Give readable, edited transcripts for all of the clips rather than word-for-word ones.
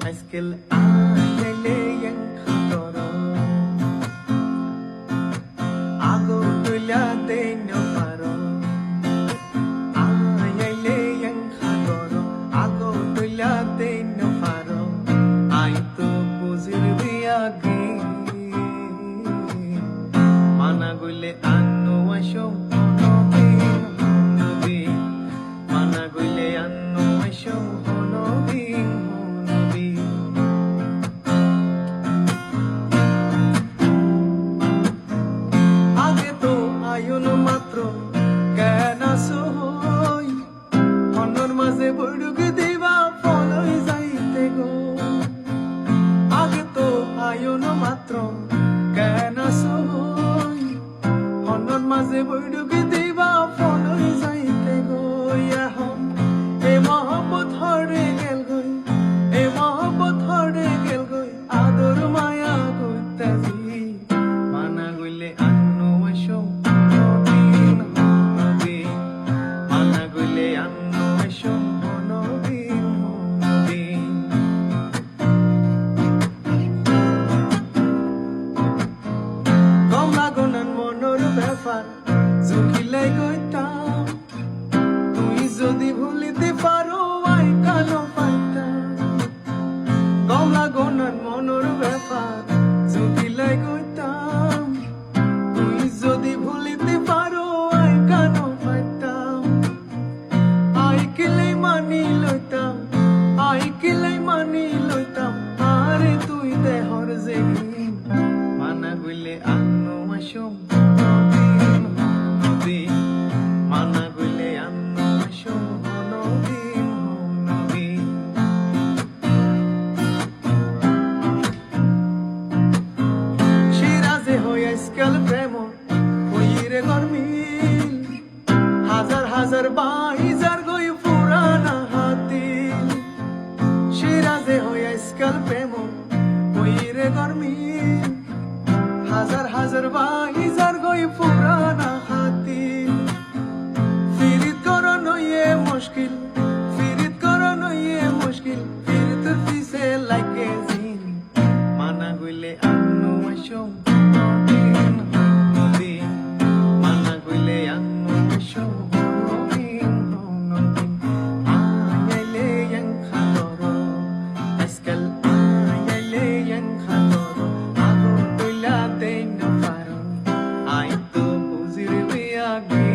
Askel ayele yang khatoro Ago tulia de no paro Ayele yang khatoro Ago tulia de no paro Ay to buzir biagi Mana gule anu ashom honobi Mana gule anu ashom honobi মাঝে বৈঠকে দিবা ফল যাইতে গো এখন এ মহব্বত হরে গেল গই এ মহব্বত হরে গেল গই আদর মায়া গইতাজি মানা গইলে আন্নো আইসো নবীন নবী মানা গইলে আন্নো আইসো নবীন নবী কমলা গনন মনোর ব্যাপার জুকিলাই গইতাম তুই যদি ভুলিতে পারো আই কানো পাইতাম কমলা গনন মনোর ব্যাপার জুকিলাই গইতাম তুই যদি ভুলিতে পারো আই কানো পাইতাম আই কিলাই মানি লইতাম আই কিলাই মানি লইতাম আরে তুই দেহর জেগি মানা গইলে আন্নো আইসম Mana gule anno asho honobi Shiraze hoya iskal premo hoire gormil Hazar hazar baizar goi purana hatil Shiraze hoya iskal premo hoire gormil Hazar hazar baizar goi purana hatil मुश्किल फिरित करो ये मुश्किल फिरित फिसे लाइके जिन माना गुले अन्नो आशोम नबीन नबी माना गुले अन्नो आशोम नबीन नबी ayele yang khatoro askal ayele yang khatoro ago tuila de no paro ay to buzir biagi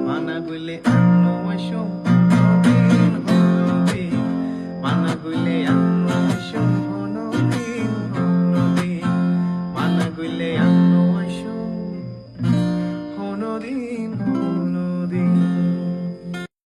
Mana gule anno ashom honobi Mana gule anno ashom honobi Mana gule anno ashom honobi